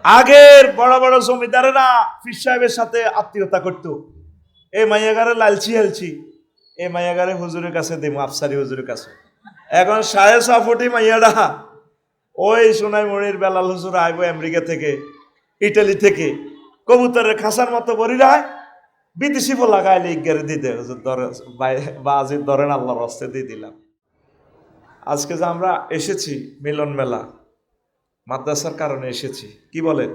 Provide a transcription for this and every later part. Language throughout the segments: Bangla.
আগের বড় বড় জমিদারেরা পীর সাহেবের সাথে আত্মীয়তা করত। এই মাইয়াগারে লালচি হেলছি, এই মাইয়াগারে হুজুরের কাছে দেবো, আফসারি হুজুরের কাছে। এখন 7.5 মাইয়াডা ওই সোনাই মনির বেলাল হুজুর আইব আমেরিকা থেকে, ইটালি থেকে, কবুতরের খাসার মতো বরিরায় বিদেশি ফোলা গাইলে ইজ্ঞারে দিতে বাজির ধরেন আল্লাহর হস্তে দিয়ে দিলাম। আজকে যে আমরা এসেছি মিলন মেলা মাদ্রাসার কারণে এসেছি, কি বলেন?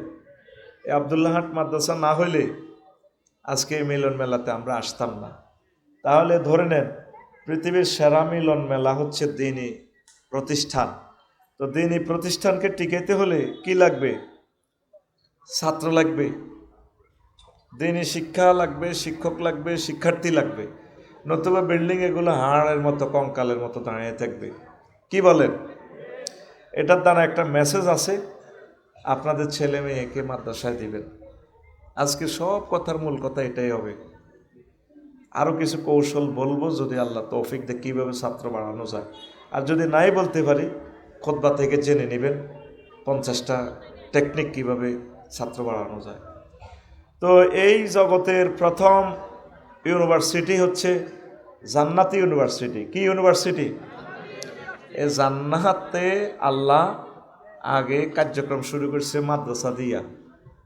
এই আব্দুল্লাহাট মাদ্রাসা না হইলে আজকে এই মিলন মেলাতে আমরা আসতাম না। তাহলে ধরে নেন পৃথিবীর সেরা মিলন মেলা হচ্ছে দ্বীনি প্রতিষ্ঠান। তো দ্বীনি প্রতিষ্ঠানকে টিকাইতে হলে কি লাগবে? ছাত্র লাগবে, দ্বীনি শিক্ষা লাগবে, শিক্ষক লাগবে, শিক্ষার্থী লাগবে। নতুবা বিল্ডিং এগুলো হাড়ের মতো কঙ্কালের মতো দাঁড়িয়ে থাকবে। কি বলেন? এটার দ্বারা একটা মেসেজ আছে, আপনাদের ছেলে মেয়েকে মাদ্রাসায় দিবেন। আজকে সব কথার মূল কথা এটাই হবে। আরও কিছু কৌশল বলবো যদি আল্লাহ তৌফিক দেয়, কীভাবে ছাত্র বাড়ানো যায়। আর যদি নাই বলতে পারি খুতবা থেকে জেনে নেবেন 50টা টেকনিক কিভাবে ছাত্র বাড়ানো যায়। তো এই জগতের প্রথম ইউনিভার্সিটি হচ্ছে জান্নাতি ইউনিভার্সিটি। কি ইউনিভার্সিটি? এই জান্নাতে আল্লাহ আগে কার্যক্রম শুরু করছে মাদ্রাসা দিয়া,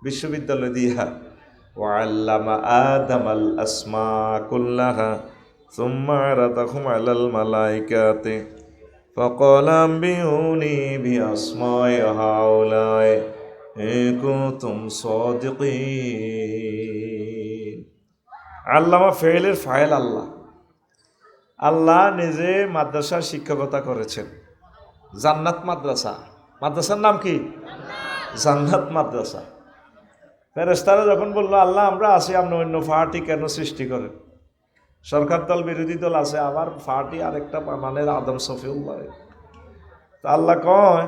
বিশ্ববিদ্যালয় দিয়া। ওয়াল্লামা আদামাল আসমা কুল্লাহা সুম্মা আরাদাহুম আলাল মালাইকাতি ফাকালা আম্বিউনি বিআসমাই হাউলাই ইন কুনতুম সাদিকিন। আল্লামা ফেইলের ফাইল আল্লাহ। আল্লাহ নিজে মাদ্রাসার শিক্ষকতা করেছেন। জান্নাত মাদ্রাসা, মাদ্রাসার নাম কি? জান্নাত মাদ্রাসা। ফেরেশতারা যখন বললো আল্লাহ আমরা আছি, আপনি অন্য পার্টি কেন সৃষ্টি করেন? সরকার দল বিরোধী দল আছে, আবার পার্টি আরেকটা বানানের আদম সফিউল্লাহ। তো আল্লাহ কয়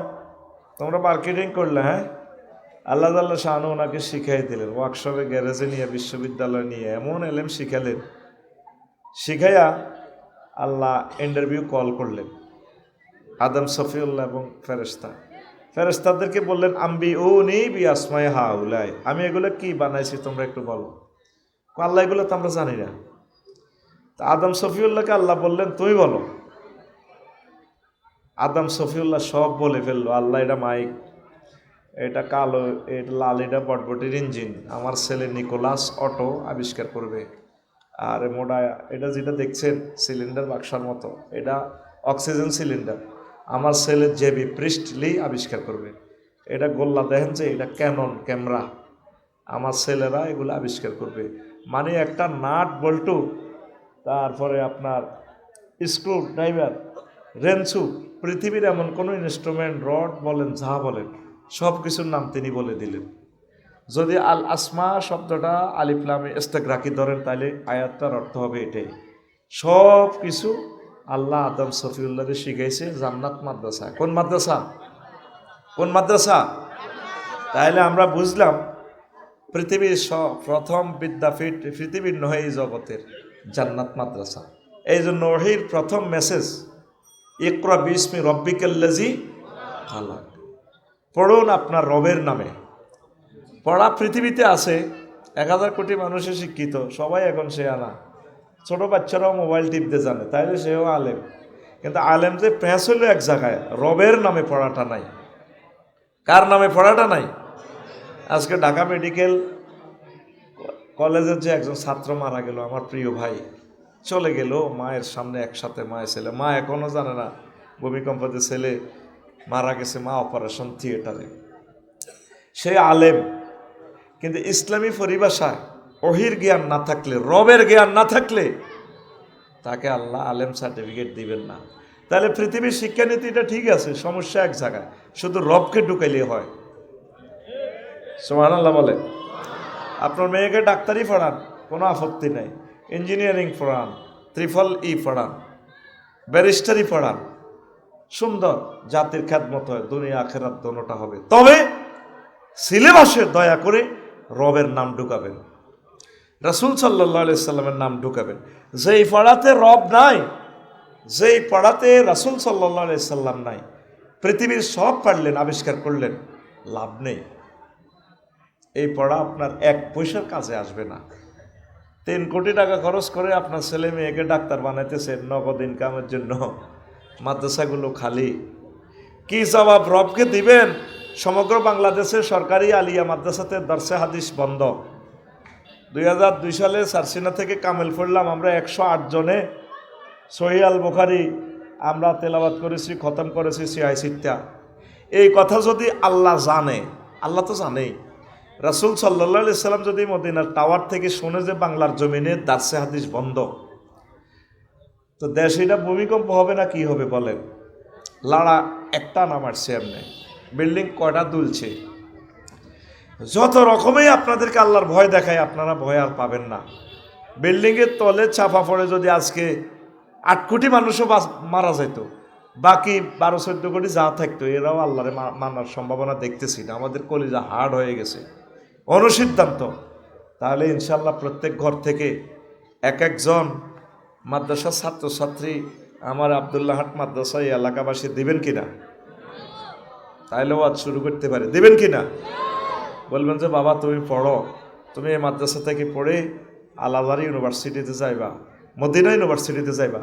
তোমরা মার্কেটিং করলে, হ্যাঁ? আল্লাহ তাআলা শানু ওনাকে শিখাই দিলেন, ওয়ার্কশপে গ্যারেজে নিয়ে বিশ্ববিদ্যালয় নিয়ে এমন এলেম শিখালেন। শিখাইয়া আল্লাহ ইন্টারভিউ কল করলেন আদম সফিউল্লাহ এবং ফেরেশতাদেরকে বললেন আম্বিউনি বিআসমাই হাউলাই, আমি এগুলো কি বানাইছি তোমরা একটু বলো। আল্লাহ এগুলো তো আমরা জানি না। তা আদম সফিউল্লাহকে আল্লাহ বললেন তুমি বলো। আদম সফিউল্লাহ সব বলে ফেললো। আল্লাহ এটা মাইক, এটা কালো, এটা লাল, এটা বটবটির ইঞ্জিন, আমার ছেলে নিকোলাস অটো আবিষ্কার করবে। আর মোটা এটা যেটা দেখছেন সিলিন্ডার বাক্সার মতো, এটা অক্সিজেন সিলিন্ডার, আমার ছেলে জেবি প্রিস্টলি আবিষ্কার করবে। এটা গোল্লা দেখেন যে এটা ক্যানন ক্যামেরা, আমার ছেলেরা এগুলো আবিষ্কার করবে। মানে একটা নাট বল্টু, তারপরে আপনার স্ক্রু ড্রাইভার, রেঞ্চু, পৃথিবীর এমন কোনো ইনস্ট্রুমেন্ট, রড বলেন যা বলেন সব কিছুর নাম তিনি বলে দিলেন। যদি আল আসমা শব্দটা আলিফ লাম ইস্তেগরাকি ধরেন তাহলে আয়াতটার অর্থ হবে এটাই। সব কিছু আল্লাহ আদম সফিউল্লাহকে শিখাইছে জান্নাত মাদ্রাসা। কোন মাদ্রাসা? কোন মাদ্রাসা? তাহলে আমরা বুঝলাম পৃথিবীর প্রথম বিদ্যাপীঠ পৃথিবীর নয় এই জগতের জান্নাত মাদ্রাসা। এই জন্য ওহির প্রথম মেসেজ ইকরা বিসমি রব্বিকাল্লাযী খালাক, পড়ুন আপনার রবের নামে। পড়া পৃথিবীতে আছে 1000 কোটি মানুষের শিক্ষিত, সবাই এখন সে আনা। ছোট বাচ্চারাও মোবাইল টিপতে জানে, তাইলে সেও আলেম। কিন্তু আলেম যে প্যাঁচ হলো এক জায়গায়, রবের নামে পড়াটা নাই। কার নামে পড়াটা নাই? আজকে ঢাকা মেডিকেল কলেজের যে একজন ছাত্র মারা গেল, আমার প্রিয় ভাই, চলে গেল মায়ের সামনে একসাথে, মায়ের ছেলে, মা এখনও জানে না ভূমিকম্পতে ছেলে মারা গেছে, মা অপারেশন থিয়েটারে। সে আলেম, কিন্তু ইসলামী পরিভাষায় ওহির জ্ঞান না থাকলে, রবের জ্ঞান না থাকলে তাকে আল্লাহ আলেম সার্টিফিকেট দিবেন না। তাহলে পৃথিবীর শিক্ষানীতিটা ঠিক আছে, সমস্যা এক জায়গায়, শুধু রবকে ঢুকাইলে হয়। সুবহানাল্লাহ বলে। আপনার মেয়েকে ডাক্তারি পড়ান, কোনো আপত্তি নাই, ইঞ্জিনিয়ারিং পড়ান, ত্রিফল পড়ান, ব্যারিস্টারি পড়ান, সুন্দর, জাতির খ্যাতমত হয়, দুনিয়া আখেরাত দোনোটা হবে। তবে সিলেবাসে দয়া করে রবের নাম ঢুকাবেন, রাসূল সাল্লাল্লাহু আলাইহি সাল্লামের নাম ঢুকাবেন। যেই পড়াতে রব নাই, যেই পড়াতে রাসূল সাল্লাল্লাহু আলাইহি সাল্লাম নাই, পৃথিবীর সব পারলেন, আবিষ্কার করলেন, লাভ নেই। এই পড়া আপনার এক পয়সার কাজে আসবে না। 3 কোটি টাকা খরচ করে আপনার ছেলে মেয়েকে ডাক্তার বানাইতেছেন নগদ ইনকামের জন্য, মাদ্রাসাগুলো খালি। কি জবাব রবকে দিবেন? সমগ্র বাংলাদেশের সরকারি আলিয়া মাদ্রাসাতে দরসে হাদিস বন্ধ। 2002 সালে সারসিনা থেকে কামেল পড়লাম আমরা 108 জনে। সহিহ আল বুখারী আমরা তেলাওয়াত করেছি, খতম করেছি, সিহাই সিত্তা। এই কথা যদি আল্লাহ জানে, আল্লাহ তো জানেই, রাসূল সাল্লাল্লাহু আলাইহি সাল্লাম যদি মদিনার টাওয়ার থেকে শুনে যে বাংলার জমিনে দারসে হাদিস বন্ধ, তো দেশ এটা ভূমিকম্প হবে না কি হবে বলেন? লাড়া একটা নামারছে এমনি, বিল্ডিং কয়টা দুলছে। যত রকমই আপনাদেরকে আল্লাহর ভয় দেখায়, আপনারা ভয় আর পাবেন না। বিল্ডিংয়ের তলে চাপা পড়ে যদি আজকে 8 কোটি মানুষও মারা যেত, বাকি 12-14 কোটি যা থাকতো এরাও আল্লাহরে মানার সম্ভাবনা দেখতেছি না। আমাদের কলিজা হার্ড হয়ে গেছে, অনুসিদ্ধান্ত। তাহলে ইনশাল্লাহ প্রত্যেক ঘর থেকে এক একজন মাদ্রাসার ছাত্রছাত্রী আমার আব্দুল্লাহাট মাদ্রাসায় এলাকাবাসী দিবেন কিনা? তাইলে ওয়াজ শুরু করতে পারে, দিবেন কিনা? বলবেন যে বাবা তুমি পড়ো, তুমি এই মাদ্রাসা থেকে পড়ে আল আজহার ইউনিভার্সিটিতে যাইবা, মদিনা ইউনিভার্সিটিতে যাইবা।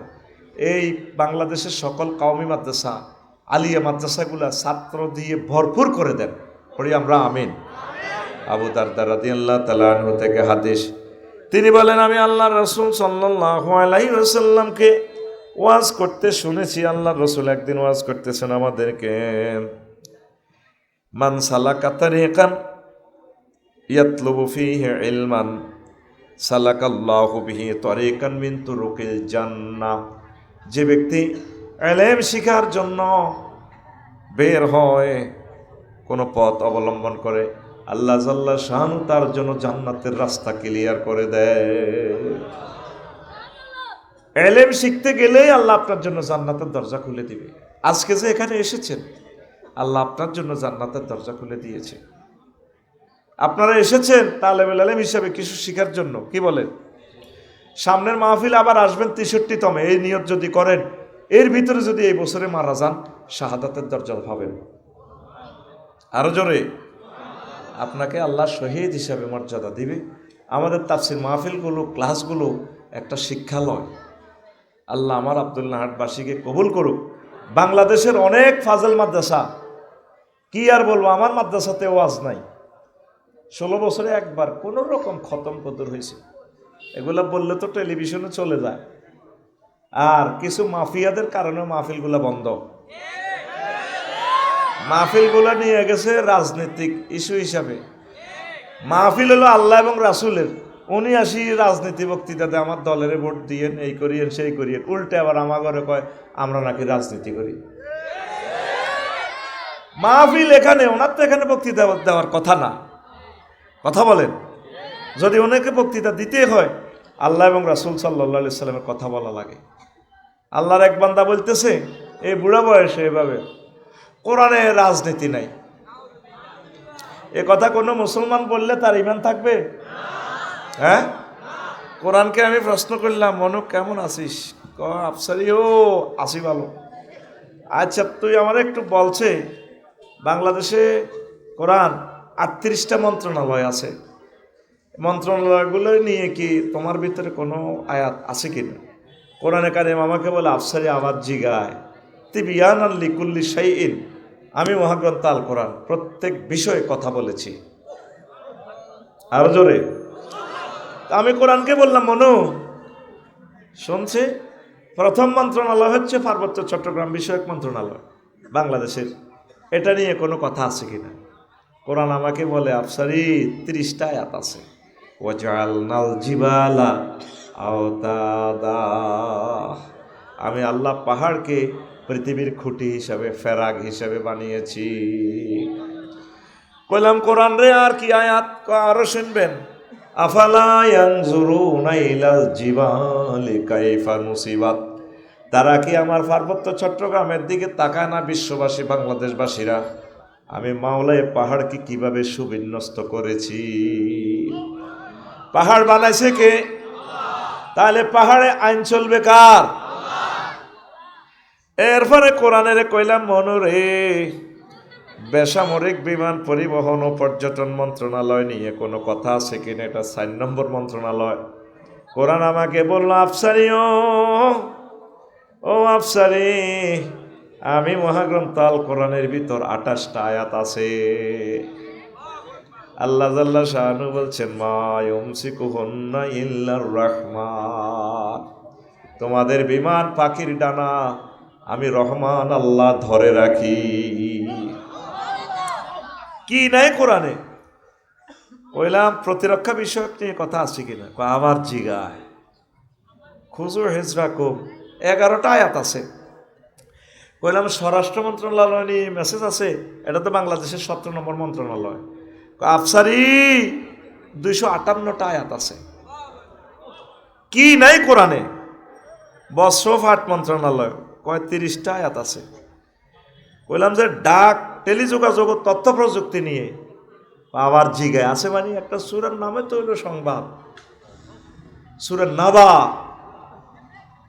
এই বাংলাদেশের সকল কওমি মাদ্রাসা, আলিয়া মাদ্রাসাগুলা ছাত্র দিয়ে ভরপুর করে দেন, পড়ি আমরা আমিন। আবু দারদা রাদিয়াল্লাহু তাআলা আনহু থেকে হাদিস, তিনি বলেন আমি আল্লাহর রাসূল সাল্লাল্লাহু আলাইহি ওয়াসাল্লামকে ওয়াজ করতে শুনেছি। আল্লাহর রাসূল একদিন ওয়াজ করতেছেন আমাদেরকে, মান সালাকা তারিকান ইয়াতলুবু ফীহি ইলমান সালাকাল্লাহু বিহি তারিকান মিন তুরুকিল জান্নাহ। যে ব্যক্তি ইলম শিখার জন্য বের হয়, কোনো পথ অবলম্বন করে, আল্লাহ জাল্লা শানু তার জন্য জান্নাতের রাস্তা ক্লিয়ার করে দেয়। ইলম শিখতে গেলেই আল্লাহ আপনার জন্য জান্নাতের দরজা খুলে দিবে। আজকে যে এখানে এসেছেন, আল্লাহ আপনার জন্য জান্নাতের দরজা খুলে দিয়েছে। আপনারা এসেছেন তালেবুল ইলম হিসাবে কিছু শিখার জন্য, কি বলেন? সামনের মাহফিল আবার আসবেন 63তমে, এই নিয়ত যদি করেন, এর ভিতরে যদি এই বছরে মারা যান, শাহাদাতের দরজা পাবেন। আরো জোরে, আপনাকে আল্লাহ শহীদ হিসাবে মর্যাদা দিবে। আমাদের তাফসীর মাহফিলগুলো, ক্লাসগুলো একটা শিক্ষালয়। আল্লাহ আমার আব্দুল্লাহাটবাসীকে কবুল করুক। বাংলাদেশের অনেক ফাজল মাদ্রাসা, কি আর বলবো, আমার মাদ্রাসাতে ওয়াজ নাই। 16 বছরে একবার কোনো রকম খতম কদর হয়েছে। এগুলা বললে তো টেলিভিশনে চলে যায়। আর কিছু মাফিয়াদের কারণে মাহফিলগুলা বন্ধ। মাহফিলগুলা নিয়ে গেছে রাজনৈতিক ইস্যু হিসাবে। মাহফিল হলো আল্লাহ এবং রাসূলের, উনি আসি রাজনীতি বক্তৃতাতে আমার দলের ভোট দিয়েন, এই করিয়েন সেই করিয়েন, উল্টে আবার আমার ঘরে কয় আমরা নাকি রাজনীতি করি। মাহফিল এখানে, ওনার তো এখানে বক্তৃতা দেওয়ার কথা না, কথা বলেন। যদি ওনাকে বক্তৃতা দিতে হয়, আল্লাহ এবং রাসূল সাল্লাল্লাহু আলাইহি সাল্লামের কথা বলা লাগে। আল্লাহর এক বান্দা বলতেছে এই বুড়া বয়সে এভাবে, কোরআনে রাজনীতি নাই। এ কথা কোনো মুসলমান বললে তার ঈমান থাকবে? হ্যাঁ, কোরআনকে আমি প্রশ্ন করলাম, মনু কেমন আছিস? আফসারি ও আসি ভালো। আচ্ছা তুই আমার একটু বলছে, বাংলাদেশে কোরআন 38টা মন্ত্রণালয় আছে, মন্ত্রণালয়গুলো নিয়ে কি তোমার ভিতরে কোনো আয়াত আছে কিনা? কোরআনে কারিম আমাকে বলে আফসারি আবার জিগায় তিবিয়ানান লিকুল্লি শাইইন, আমি মহাগ্রন্থ আল কোরআন প্রত্যেক বিষয়ে কথা বলেছি। আর জোরে, আমি কোরআনকে বললাম মনু শুনছে, প্রথম মন্ত্রণালয় হচ্ছে পার্বত্য চট্টগ্রাম বিষয়ক মন্ত্রণালয় বাংলাদেশের, এটা নিয়ে কোনো কথা আছে কিনা? কোরআন আমাকে বলে আফসারি 30টা আয়াত আছে। ওয়াজআলনাল জিবালা আওতাদা, আমি আল্লাহ পাহাড়কে পৃথিবীর খুঁটি হিসাবে, ফেরাগ হিসাবে বানিয়েছি। কইলাম কোরআন রে আর কি আয়াত আরো শুনবেন? আফালা ইয়ানজুরুনা ইলাল জিবালি কাইফা নুসিবাত, তারা কি আমার পার্বত্য চট্টগ্রামের দিকে তাকায় না? বিশ্ববাসী, বাংলাদেশবাসীরা, আমি মাওলায় পাহাড়কে কিভাবে সুবিন্যস্ত করেছি। পাহাড় বানাইছে কে? তাহলে পাহাড়ে আইন চলবে কার? এরপরে কোরআনের কইলাম মনুরে, বেসামরিক বিমান পরিবহন ও পর্যটন মন্ত্রণালয় নিয়ে কোনো কথা আছে কিনা, এটা 4 নম্বর মন্ত্রণালয়। কোরআন আমাকে বলল, আফসারি ও আফসারি, আমি মহাগ্রন্থ আল কোরআনের ভিতর 28টা আয়াত আছে। আল্লাহ জাল্লা শানু বলছেন, মা ইউমসিকুহুন্না ইল্লার রহমান, তোমাদের বিমান পাখির ডানা আমি রহমান আল্লাহ ধরে রাখি। কি নাই কোরআনে? কইলাম প্রতিরক্ষা বিষয়ক নিয়ে কথা আছে কিনা? আবার জিগায় খুজু হিজরাকুম, 11টা আয়াত আছে। কইলাম স্বরাষ্ট্র মন্ত্রণালয় নিয়ে মেসেজ আছে, এটা তো বাংলাদেশের 17 নম্বর মন্ত্রণালয়। আফসারি 258টা আয়াত আছে। কি নাই কোরআনে? বস্ত্রফাট মন্ত্রণালয় 30টা আয়াত আছে। কইলাম যে ডাক টেলিযোগাযোগ ও তথ্য প্রযুক্তি নিয়ে, আবার জিগায় আছে। মানে একটা সূরার নামে তো হইল সংবাদ, সূরা নাবা।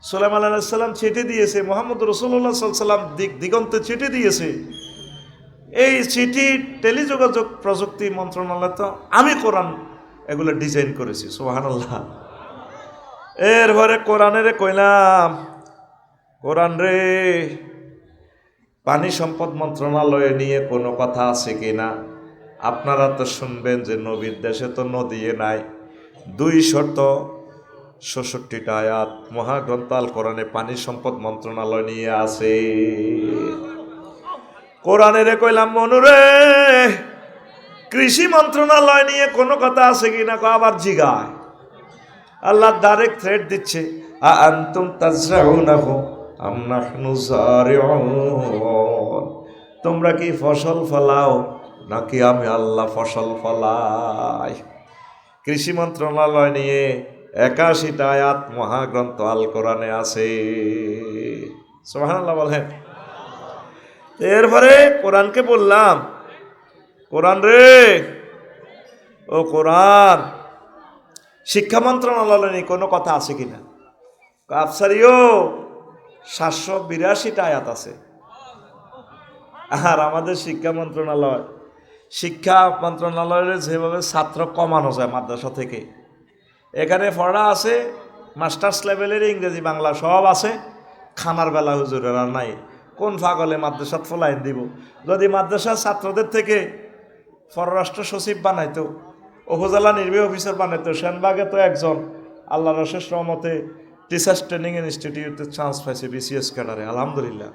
সুলাইমান আলাইহিস সালাম চিঠি দিয়েছে, মুহাম্মদ রাসূলুল্লাহ সাল্লাল্লাহু আলাইহি ওয়াসাল্লাম দিগন্তে চিঠি দিয়েছে। এই চিঠি টেলিযোগাযোগ প্রযুক্তি মন্ত্রণালয়, তো আমি কোরআন এগুলো ডিজাইন করেছি। সুবহানাল্লাহ। এরপরে কোরআনের কইলাম, কোরআন রে, পানি সম্পদ মন্ত্রণালয় নিয়ে কোনো কথা আছে কিনা? আপনারা তো শুনবেন যে নবীর দেশে তো নদী নাই। 266টা আয়াত মহাগ্রন্থ আল কোরআনে পানি সম্পদ মন্ত্রণালয় নিয়ে আছে। কোরআনের কইলাম, মনুরে, কৃষি মন্ত্রণালয় নিয়ে কোনো কথা আছে কিনা? আবার জিগায়। আল্লাহ ডাইরেক্ট থ্রেট দিচ্ছে, আ আনতুম তাজরাউনাহু আম নাহনু যারিউন, তোমরা কি ফসল ফলাও নাকি আমি আল্লাহ ফসল ফলাই? কৃষি মন্ত্রণালয় নিয়ে 81টা আয়াত মহাগ্রন্থ আল কোরআনে আছে। সুবহানাল্লাহ বলেন। এরপরে কোরআনকে বললাম, কোরআন রে, ও কোরআন, শিক্ষা মন্ত্রণালয় নিয়ে কোনো কথা আছে কিনা? আফসারিও 782টা আয়াত আছে। আর আমাদের শিক্ষা মন্ত্রণালয়ের যেভাবে ছাত্র কমানো যায় মাদ্রাসা থেকে, এখানে পড়া আছে মাস্টার্স লেভেলের, ইংরেজি বাংলা সব আছে। খানার বেলা হুজুরের আর নাই। কোন পাগলে মাদ্রাসাত ফলাইন দিব? যদি মাদ্রাসার ছাত্রদের থেকে পররাষ্ট্র সচিব বানাইতো, উপজেলা নির্বাহী অফিসার বানাইতো, সেনবাগে তো একজন আল্লাহ রশেষ রহমতে টিচার্স ট্রেনিং ইনস্টিটিউটে চান্স পাইছে বিসিএস ক্যাডারে, আলহামদুলিল্লাহ।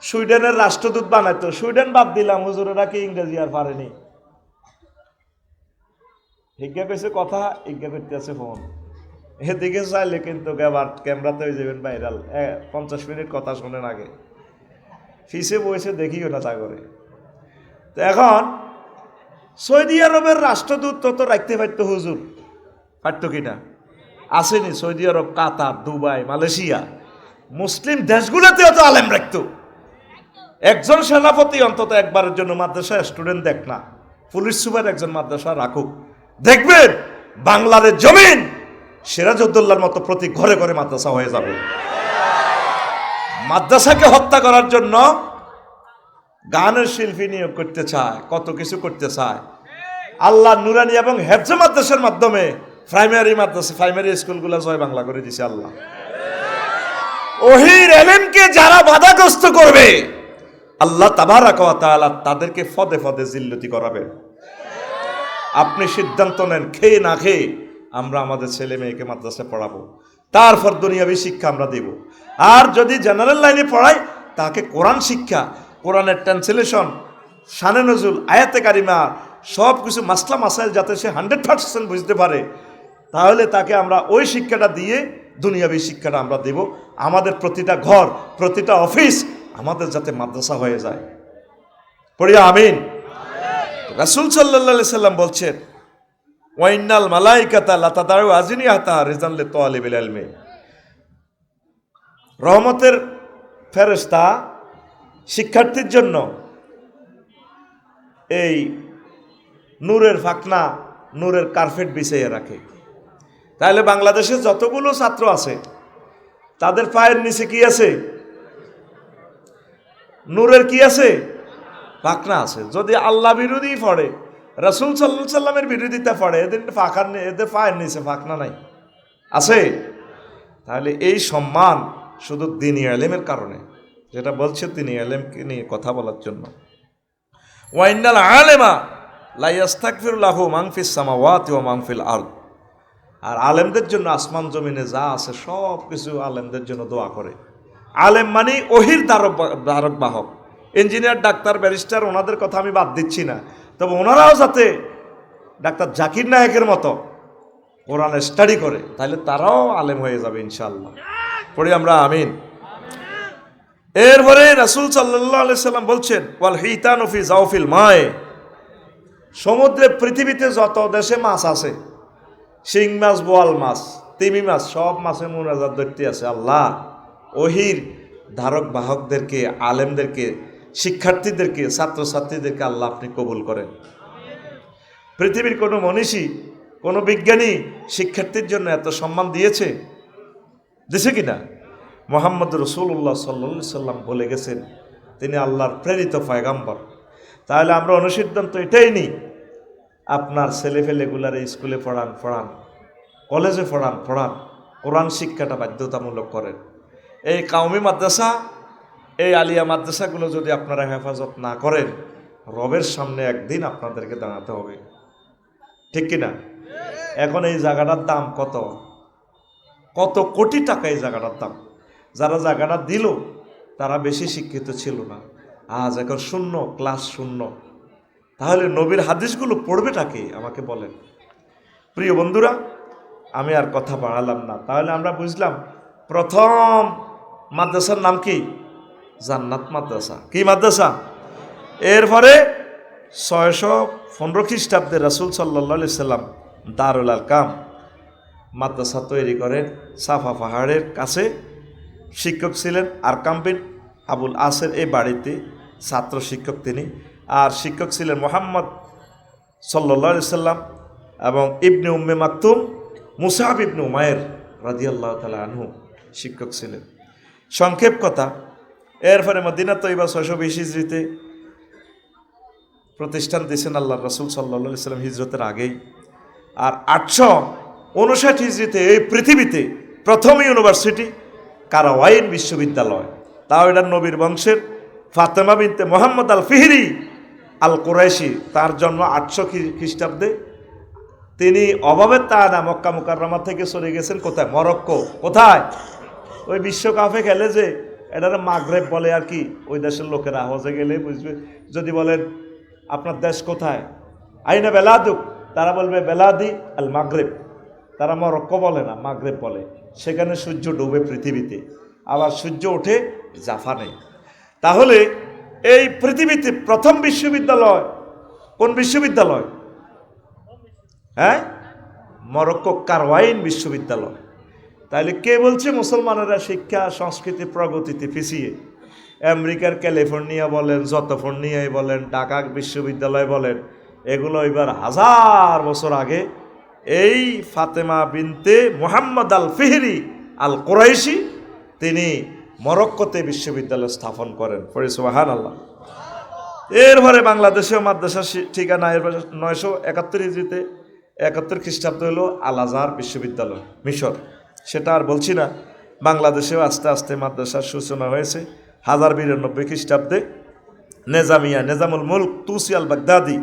সুইডেনের রাষ্ট্রদূত বানাইতো, সুইডেন বাদ দিলাম, হুজুরেরা কি ইংরেজি আর পারেনি? হিজ্ঞা কইছে কথা, হিজ্ঞা করতে আছে ফোন। এদিকে চাইলে কিন্তু আবার ক্যামেরাতে হয়ে যাবেন ভাইরাল। 50 মিনিট কথা শোনেন আগে, ফিসে বসে দেখিও না তা করে। তো এখন সৌদি আরবের রাষ্ট্রদূত তো রাখতে পারতো হুজুর, পারতো কিনা? আসেনি। সৌদি আরব, কাতার, দুবাই, মালয়েশিয়া, মুসলিম দেশগুলোতেও তো আলেম রাখতো। একজন সেনাপতি অন্তত একবারের জন্য মাদ্রাসা স্টুডেন্ট দেখ না, পুলিশ সুপার একজন মাদ্রাসা রাখুক, দেখবেন বাংলার জমিন সিরাজউদ্দৌলার মতো প্রতি ঘরে ঘরে মাদ্রাসা হয়ে যাবে। মাদ্রাসাকে হত্যা করার জন্য গানের শিল্পী নিয়োগ করতে চায়, কত কিছু করতে চায়। আল্লাহ নুরানি এবং হেফজ মাদ্রাসার মাধ্যমে প্রাইমারি স্কুলগুলো জয় বাংলা করে দিছে আল্লাহ। ওহির এলেমকে যারা বাধাগ্রস্ত করবে, আল্লাহ তাবারাক ওয়া তাআলা তাদেরকে ফদে ফদে জিল্লতি করাবেন। আপনি সিদ্ধান্ত নেন, খেয়ে না খেয়ে আমরা আমাদের ছেলে মেয়েকে মাদ্রাসায় পড়াবো, তারপর দুনিয়াবী শিক্ষা আমরা দেব। আর যদি জেনারেল লাইনে পড়াই, তাকে কোরআন শিক্ষা, কোরআনের ট্রান্সলেশন, শানে নজুল, আয়াতে কারিমা, সব কিছু মাসলা মাসাইল যাতে সে 100% বুঝতে পারে, তাহলে তাকে আমরা ওই শিক্ষাটা দিয়ে দুনিয়াবী শিক্ষাটা আমরা দেব। আমাদের প্রতিটা ঘর, প্রতিটা অফিস আমাদের যাতে মাদ্রাসা হয়ে যায়। পড়িয়া আমিন। রাসূল সাল্লাল্লাহু আলাইহি সাল্লাম বলছেন, ওয়াইনাল মালাইকাতা লাতাদাউ আজনিয়াতা রিজান লিতালিবিল ইলমি, রহমতের ফেরেশতা শিক্ষার্থীর জন্য এই নূরের ফাকনা, নূরের কার্পেট বিছিয়ে রাখে। তাহলে বাংলাদেশে যতগুলো ছাত্র আছে তাদের পায়ের নিচে কি আছে? নূরের কি আছে? ফাঁকনা আছে। যদি আল্লাহ বিরোধী পড়ে, রাসূল সাল্লাল্লাহু আলাইহি সাল্লামের বিরোধিতা পড়ে, এদের ফাঁকার এদের পায়ের নিচে ফাঁকনা নাই, আছে? তাহলে এই সম্মান শুধু দ্বীনি ইলমের কারণে, যেটা বলছে দ্বীনি ইলমকে নিয়ে কথা বলার জন্য। ওয়া ইন্নাল আলেমা লা ইস্তাগফিরু লাহু মান ফিস সামাওয়াতি ওয়া মান ফিল আরদ। আর আলেমদের জন্য আসমান জমিনে যা আছে সব কিছু আলেমদের জন্য দোয়া করে। আলেম মানে ওহির ধারক বাহক। ইঞ্জিনিয়ার, ডাক্তার, ব্যারিস্টার, ওনাদের কথা আমি বাদ দিচ্ছি না, তবে ওনারাও যাতে ডাক্তার জাকির নায়েকের মতো কোরআন স্টাডি করে, তাহলে তারাও আলেম হয়ে যাবে ইনশাআল্লাহ। পড়ি আমরা আমিন। এরপরে রাসূল সাল্লাল্লাহু আলাইহি সাল্লাম বলছেন, ওয়াল হিতানু ফি জাওফিল মায়ে, সমুদ্রে পৃথিবীতে যত দেশে মাছ আছে, শিং মাছ, বোয়াল মাছ, তিমি মাছ, সব মাছের মুনাজাত ধরতে আছে, আল্লাহ ওহির ধারক বাহকদেরকে, আলেমদেরকে, শিক্ষার্থীদেরকে, ছাত্রছাত্রীদেরকে আল্লাহ আপনি কবুল করেন। পৃথিবীর কোনো মনীষী, কোনো বিজ্ঞানী শিক্ষার্থীর জন্য এত সম্মান দিয়েছে? দিছে কিনা? মুহাম্মদ রাসূলুল্লাহ সাল্লাল্লাহু আলাইহি সাল্লাম বলে গেছেন তিনি আল্লাহর প্রেরিত পয়গাম্বর। তাহলে আমরা অনুসিদ্ধান্ত এটাই নিই, আপনার ছেলেফেলেগুলার স্কুলে পড়ান, কলেজে পড়ান, কোরআন শিক্ষাটা বাধ্যতামূলক করেন। এই কাউমি মাদ্রাসা, এই আলিয়া মাদ্রাসাগুলো যদি আপনারা হেফাজত না করেন, রবের সামনে একদিন আপনাদেরকে দাঁড়াতে হবে, ঠিক কিনা? এখন এই জায়গাটার দাম কত কত কোটি টাকা এই জায়গাটার দাম। যারা জায়গাটা দিল তারা বেশি শিক্ষিত ছিল না, আজ এখন শূন্য, ক্লাস শূন্য। তাহলে নবীর হাদিসগুলো পড়বেটা কে আমাকে বলেন। প্রিয় বন্ধুরা, আমি আর কথা বাড়ালাম না। তাহলে আমরা বুঝলাম প্রথম মাদ্রাসার নাম কি? জান্নাত মাদ্রাসা। কি মাদ্রাসা? এরপরে 615 খ্রিস্টাব্দে রাসূল সাল্লাল্লাহু আলাইহি সাল্লাম দারুল আরকাম মাদ্রাসা তৈরি করেন সাফা পাহাড়ের কাছে। শিক্ষক ছিলেন আরকাম বিন আবুল আসের, এই বাড়িতে ছাত্র শিক্ষক তিনি। আর শিক্ষক ছিলেন মুহাম্মদ সাল্লাল্লাহু আলাইহি সাল্লাম এবং ইবনে উম্মে মাকতুম মুসআব ইবনে উমাইর রাদিয়াল্লাহু তাআলা আনহু শিক্ষক ছিলেন। সংক্ষেপ কথা, এরপরে মদিনা তৈবা 620 হিজরিতে প্রতিষ্ঠান দিয়েছেন আল্লাহ রাসূল সাল্লাল্লাহু আলাইহি সাল্লাম হিজরতের আগেই। আর 859 হিজরিতে এই পৃথিবীতে প্রথম ইউনিভার্সিটি কারাওয়াইন বিশ্ববিদ্যালয়, তাও এটা নবীর বংশের ফাতেমা বিনতে মুহাম্মদ আল ফিহরি আল কুরাইশি, তার জন্ম 800 খ্রিস্টাব্দে। তিনি অভাবের তাড়না মক্কা মুকাররমা থেকে চলে গেছেন কোথায়? মরক্কো। কোথায়? ওই বিশ্বকাপে খেলে যে, এটারে মাগরেব বলে আর কি, ওই দেশের লোকেরা হজে গেলে বুঝবে। যদি বলেন আপনার দেশ কোথায়, আইনা বেলাদুক, তারা বলবে বেলাদি আল মাগরেব। তারা মরক্কো বলে না, মাগরেব বলে। সেখানে সূর্য ডুবে পৃথিবীতে, আবার সূর্য ওঠে জাপানে। তাহলে এই পৃথিবীতে প্রথম বিশ্ববিদ্যালয় কোন বিশ্ববিদ্যালয়? হ্যাঁ, মরক্কো কারওয়াইন বিশ্ববিদ্যালয়। তাহলে কে বলছে মুসলমানেরা শিক্ষা সংস্কৃতি প্রগতিতে পিছিয়ে? আমেরিকার ক্যালিফোর্নিয়া বলেন, যতফোর্নিয়ায় বলেন, ঢাকা বিশ্ববিদ্যালয় বলেন, এগুলো এবার 1000 বছর আগে এই ফাতেমা বিনতে মুহাম্মদ আল ফিহরি আল কুরাইশি তিনি মরক্কোতে বিশ্ববিদ্যালয় স্থাপন করেন। পড়ি সুবহানাল্লাহ। এরপরে বাংলাদেশেও মাদ্রাসা ঠিকানা 971 হিজরিতে 71 খ্রিস্টাব্দ হলো আল আজহার বিশ্ববিদ্যালয় মিশর, সেটা আর বলছি না। বাংলাদেশেও আস্তে আস্তে মাদ্রাসার সূচনা হয়েছে 1092 খ্রিস্টাব্দে নেজামিয়া, নেজামুল মুলক তুসি আল বাগদাদি।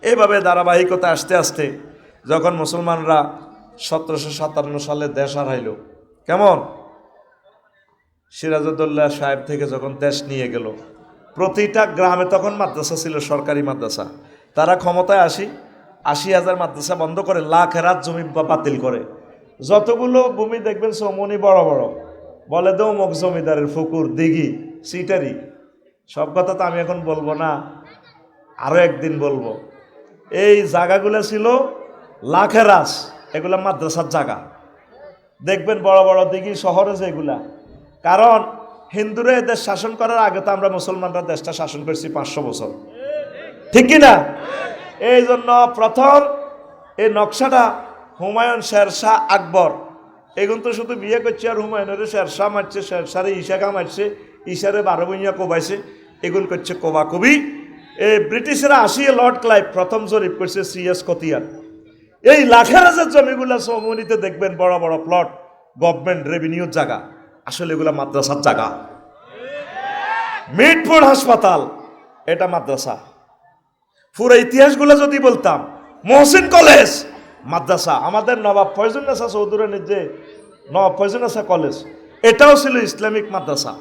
এইভাবে ধারাবাহিকতা আস্তে আস্তে যখন মুসলমানরা 1757 সালে দেশ হারাইল, কেমন সিরাজউদ্দৌলা সাহেব থেকে যখন দেশ নিয়ে গেল, প্রতিটা গ্রামে তখন মাদ্রাসা ছিল, সরকারি মাদ্রাসা। তারা ক্ষমতায় 80,000 মাদ্রাসা বন্ধ করে, লাখ হেরাত জমি বাতিল করে। যতগুলো ভূমি দেখবেন চৌমনি বড় বড়, বলে দেও মুখ জমিদারের ফুকুর, দিঘি, সিটারি। সব কথা তো আমি এখন বলবো না, আরও একদিন বলবো। এই জায়গাগুলো ছিল লাখেরাস, এগুলা মাদ্রাসার জায়গা। দেখবেন বড় বড় দিঘি শহরে যেগুলা, কারণ হিন্দুরা দেশ শাসন করার আগে তো আমরা মুসলমানরা দেশটা শাসন করছি 500 বছর, ঠিক কিনা? এই জন্য প্রথম এই নকশাটা হুমায়ুন, শেরশাহ, আকবর, এগুলো তো শুধু বিয়ে করছে আর হুমায়ুনের শেরশাহ মারছে, শেরশারে ঈশাকা মারছে, ঈশারে 12 ভূঁইয়া কোবাইছে, এগুলো করছে কোবাকুবি। এই ব্রিটিশরা আসিয়ে লর্ড ক্লাইভ প্রথম জরিপ করছে সিএস কতিয়ার। এই লাখের হাজার জমিগুলা সমনিতে দেখবেন বড় বড় প্লট, গভর্নমেন্ট রেভিনিউর জায়গা, আসলে এগুলা মাদ্রাসার জায়গা। মিটপুর হাসপাতাল এটা মাদ্রাসা। পুরো ইতিহাসগুলো যদি বলতাম, মহসিন কলেজ মাদ্রাসা। আমাদের নবাব ফয়জুন্নেসা চৌধুরীর যে নবাব ফয়জুন্নেসা কলেজ, এটাও ছিল ইসলামিক মাদ্রাসা।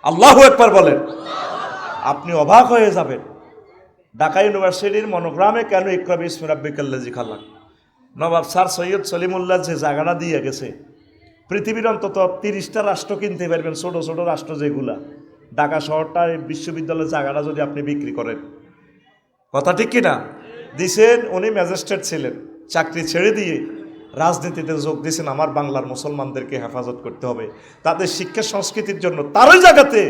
আল্লাহু আকবার বলেন। আপনি অবাক হয়ে যাবেন ঢাকা ইউনিভার্সিটির মনোগ্রামে কেন ইকরা বিসমি রাব্বিকাল্লাযী খালাক। নবাব স্যার সৈয়দ সলিমুল্লাহ যে জায়গাটা দিয়ে গেছে, পৃথিবীর অন্তত 30টা রাষ্ট্র কিনতে পারবেন, ছোট ছোট রাষ্ট্র যেগুলা। ঢাকা শহরটা বিশ্ববিদ্যালয়ের জায়গাটা যদি আপনি বিক্রি করেন, কথা ঠিক কিনা? দিছেন। উনি ম্যাজিস্ট্রেট ছিলেন, চাকরি ছেড়ে দিয়ে রাজনীতিতে যোগ দিয়েছেন। আমার বাংলার মুসলমানদেরকে হেফাজত করতে হবে, তাদের শিক্ষা সংস্কৃতির জন্য। তারই জায়গাতে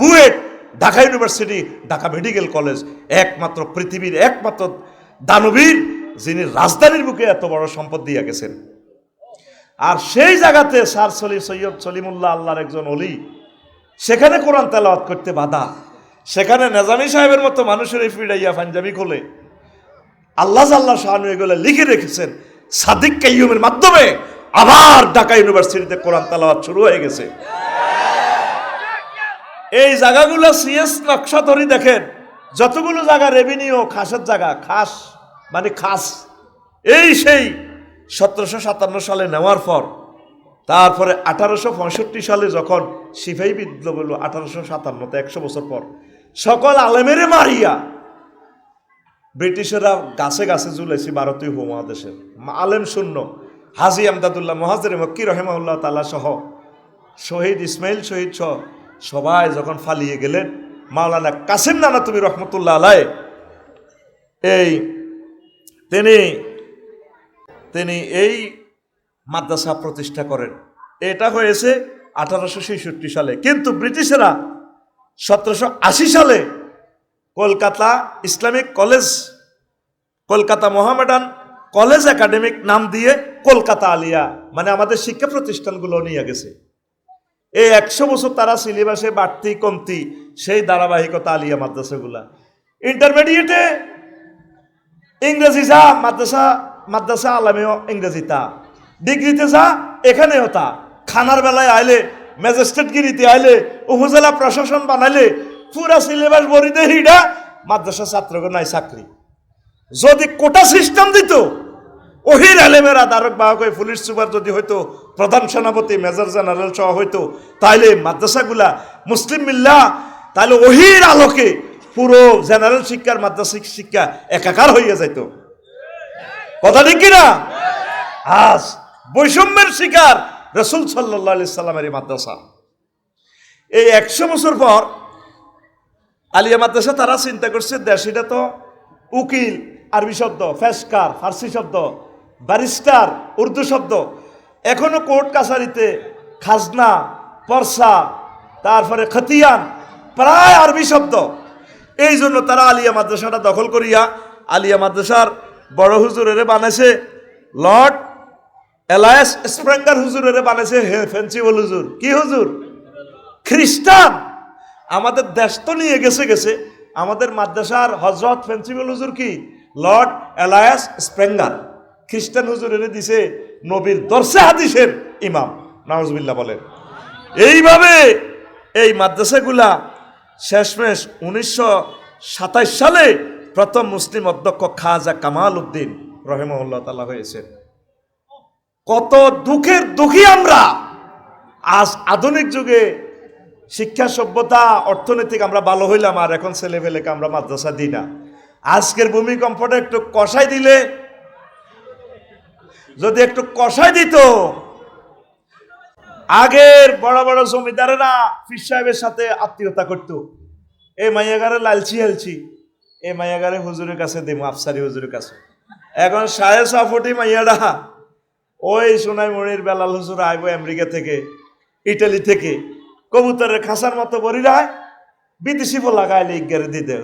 BUET, Dhaka university, Dhaka medical college, একমাত্র পৃথিবীর একমাত্র দানবীর যিনি রাজধানীর বুকে এত বড় সম্পদ দিয়ে গেছেন। আর সেই জায়গাতে স্যার সৈয়দ সলিমুল্লাহ আল্লাহর একজন অলি, সেখানে কোরআন তেলাওয়াত করতে বাধা। সেখানে নেজামি সাহেবের মতো মানুষের ফিরাইয়া পাঞ্জাবি খোলে। আল্লাহ শাহানু এগুলো লিখে রেখেছেন। সাদিক কাইয়ুমের মাধ্যমে আবার ঢাকা ইউনিভার্সিটিতে কোরআন তেলাওয়াত শুরু হয়ে গেছে। এই জায়গাগুলো সিএস নকশা ধরে দেখেন, যতগুলো জায়গা রেভিনিউ খাসের জায়গা, খাস মানে খাস। এই সেই 1757 সালে নেওয়ার পর, তারপরে 1865 সালে যখন সিপাহী বিদ্রোহ হলো, 1857 100 বছর পর, সকল আলেমেরে মারিয়া ব্রিটিশেরা গাছে গাছে ঝুলেছি ভারতীয় উপমহাদেশের। আলেম শূন্য। হাজী আমদাদুল্লাহ মুহাজির মক্কি রহিমাহুল্লাহ তাআলা সহ, শহীদ ইসমাইল শহীদ সহ সবাই যখন ফালিয়ে গেলেন, মাওলানা কাসিম নানাতুবি রহমতুল্লাহ আলাইহি তিনি এই মাদ্রাসা প্রতিষ্ঠা করেন। এটা হয়েছে 1866 সালে। কিন্তু ব্রিটিশেরা 1780 সালে Kolkata Islamic college, Kolkata Mohammedan college academic নাম দিয়ে কলকাতা আলিয়া, মানে আমাদের শিক্ষা প্রতিষ্ঠানগুলো নিয়ে গেছে। এই 100 বছর তারা সিলেবাসে বাড়তি কমতি সেই ধারাবাহিকতা আলিয়া মাদ্রাসাগুলা। ইন্টারমিডিয়েটে ইংরেজি যা, মাদ্রাসা আলামেও ইংরেজি তা। ডিগ্রিতে যা, এখানেও তা। খানার বেলায় আইলে, ম্যাজিস্ট্রেটগিরিতে আইলে, উপজেলা প্রশাসন বানাইলে পুরা সিলেবাস বরিতে হিডা মাদ্রাসা ছাত্রকে নাই চাকরি। যদি কোটা সিস্টেম দিত, ওহির আলেমেরা দ্বারক বাহক হয়ে পুলিশ সুপার যদি হইতো, প্রধান সেনাপতি, মেজর জেনারেল সহ হইতো, তাইলে মাদ্রাসাগুলা মুসলিম মিল্লাহ, তাইলে ওহির আলোকে পুরো জেনারেল শিক্ষার মাদ্রাসিক শিক্ষা একাকার হইয়া যাইত। কথা ঠিক কিনা? আজ বৈষম্যের শিকার রাসূল সাল্লাল্লাহু আলাইহি সাল্লামের মাদ্রাসা। এই 100 বছর পর আলিয়া মাদ্রাসা তারা চিন্তা করছে, দেশিটা তো উকিল আরবি শব্দ, ফেসকার ফার্সি শব্দ, ব্যারিস্টার উর্দু শব্দ, এখনো কোর্ট কাছারিতে খাজনা, পরসা, তারপরে খতিয়ান প্রায় আরবি শব্দ। এই জন্য তারা আলিয়া মাদ্রাসাটা দখল করিয়া আলিয়া মাদ্রাসার বড় হুজুরেরে বানাইছে লর্ড এলায়াস স্প্রেঙ্গার হুজুরেরে বানাইছে ফেন্সিবল হুজুর। কি হুজুর? খ্রিস্টান। আমাদের দেশ তো নিয়ে গেছে আমাদের মাদ্রাসার হজরত ফেন্সিবল হুজুর কি? Lord এলায়াস Sprenger. খ্রিস্টান হুজুরেরে দিছে নবীর দর্শে হাদিসের ইমাম। নাউজুবিল্লাহ বলেন। এইভাবে এই মাদ্রাসাগুলা শেষমেশ 1927 সালে প্রথম মুসলিম অধ্যক্ষ খাজা কামাল উদ্দিন রহিমাহুল্লাহ তাআলা হয়েছে। কত দুঃখের দুঃখী আমরা। আজ আধুনিক যুগে শিক্ষা সভ্যতা অর্থনৈতিক আমরা ভালো হইলাম, আর এখন ছেলে ফেলেকে আমরা মাদ্রাসা দিই না। আজকের ভূমিকম্পটা একটু কষাই দিলে, যদি একটু কষাই দিত, আগের বড় বড় জমিদারেরা পীর সাহেবের সাথে আত্মীয়তা করত। এই মাইয়াগারে লালচি হেলছি, এই মাইয়াগারে হুজুরের কাছে দেবো, আফসারি হুজুরের কাছে। এখন 7.5 মাইয়াডা ওই সোনাই মনির বেলাল হুজুর আইব আমেরিকা থেকে, ইটালি থেকে, কবুতরের খাসার মতো বরিরায় বিদেশি ফোলা গাইলে ইজ্ঞারে দিতে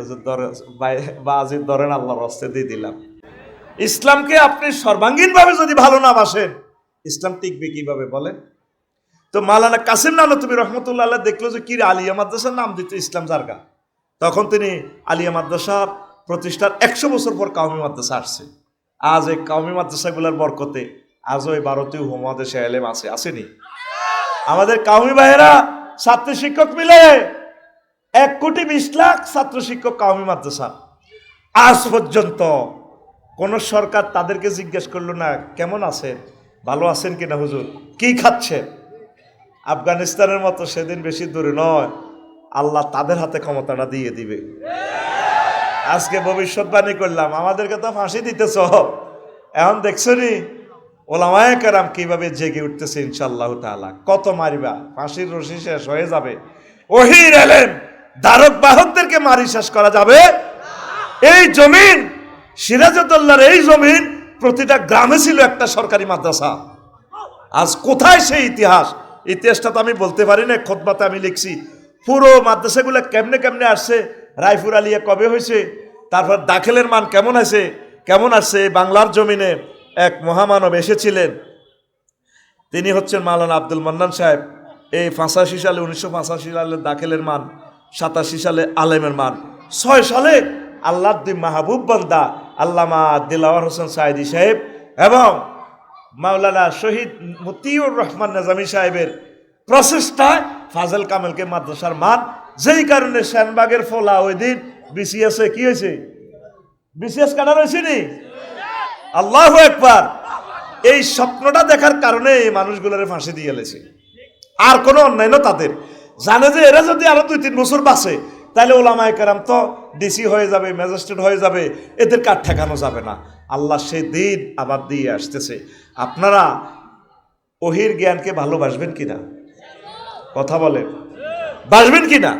বাজির ধরেন আল্লাহর হস্তে দিয়ে দিলাম। ইসলামকে আপনি সর্বাঙ্গীনভাবে যদি ভালো না বাসেন, ইসলাম টিকবে কিভাবে বলেন? তো মাওলানা কাসিম নানতুবি রহমতুল্লাহ আলাইহি দেখলো যে কি আলিয়া মাদ্রাসার নাম দিত ইসলাম জারগা, তখন তিনি আলিয়া মাদ্রাসা প্রতিষ্ঠার 100 বছর পর কাউমি মাদ্রাসা আসছে। আজ এই কাউমি মাদ্রাসাগুলোর বরকতে আজও এই ভারতীয় উপমহাদেশে এলেম আছে, আসেনি? আমাদের কাউমি ভাইয়েরা ছাত্র শিক্ষক মিলে 1,20,00,000 ছাত্র শিক্ষক কাউমি মাদ্রাসা। আজ পর্যন্ত কোন সরকার তাদেরকে জিজ্ঞেস করলো না কেমন আছেন, ভালো আছেন কিনা হুজুর, কি খাচ্ছেন? আফগানিস্তানের মতো সেদিন বেশি দূরে নয়, আল্লাহ তাদের হাতে ক্ষমতাটা দিয়ে দিবে। আজকে ভবিষ্যৎবাণী করলাম, আমাদেরকে তো ফাঁসি দিতেছ, এখন দেখছো নি ওলামায়ে কেরাম কিভাবে জেগে উঠতেছে ইনশাআল্লাহ তাআলা। কত মারিবা, ফাঁসির রশি শেষ হয়ে যাবে, ওহির এলেম ধারক বাহকদেরকে মারি শেষ করা যাবে। এই জমিন সিরাজউদ্দৌলার এই জমিন প্রতিটা গ্রামে ছিল একটা সরকারি মাদ্রাসা। আজ কোথায় সেই ইতিহাস? ইতিহাসটা তো আমি বলতে পারি না, খুতবাতে আমি লিখছি পুরো মাদ্রাসাগুলো কেমনে কেমনে আসছে, রায়পুর আলিয়া কবে হয়েছে, তারপর দাখিলের মান কেমন আছে, কেমন আসছে। বাংলার জমিনে এক মহামানব এসেছিলেন, তিনি হচ্ছেন মাওলানা আব্দুল মান্নান সাহেব। এই 85 সালে 1985 সালে দাখিলের মান, 87 সালে আলেমের মান, 6 সালে আল্লাহর দুই মাহবুব বান্দা আল্লামা দিলাওয়ার হোসেন সাইদি সাহেব এবং মাওলানা শহীদ মতিউর রহমান নিজামী সাহেবের প্রচেষ্টায় ফাজল কামেলকে মাদ্রাসার মান, যেই কারণে শ্যানবাগের ফলা ওই দিন বিসিএসে কি হয়েছে, বিসিএস কাটা রয়েছে নি। আল্লাহু আকবার। এই স্বপ্নটা দেখার কারণে এই মানুষগুলোরে ফাঁসি দিয়ে গেছে। আর কোনো অন্যায় না তাদের, জানে যে এরা যদি আরো 2-3 বছর বাঁচে তাহলে ওলামায়ে কেরাম তো ডিসি হয়ে যাবে, ম্যাজিস্ট্রেট হয়ে যাবে, এদের কার ঠেকানো যাবে না। আল্লাহ সেই দিন আবার দিয়ে আসতেছে। আপনারা ওহির জ্ঞানকে ভালোবাসবেন কিনা? কথা বলেন, বাসবেন কিনা?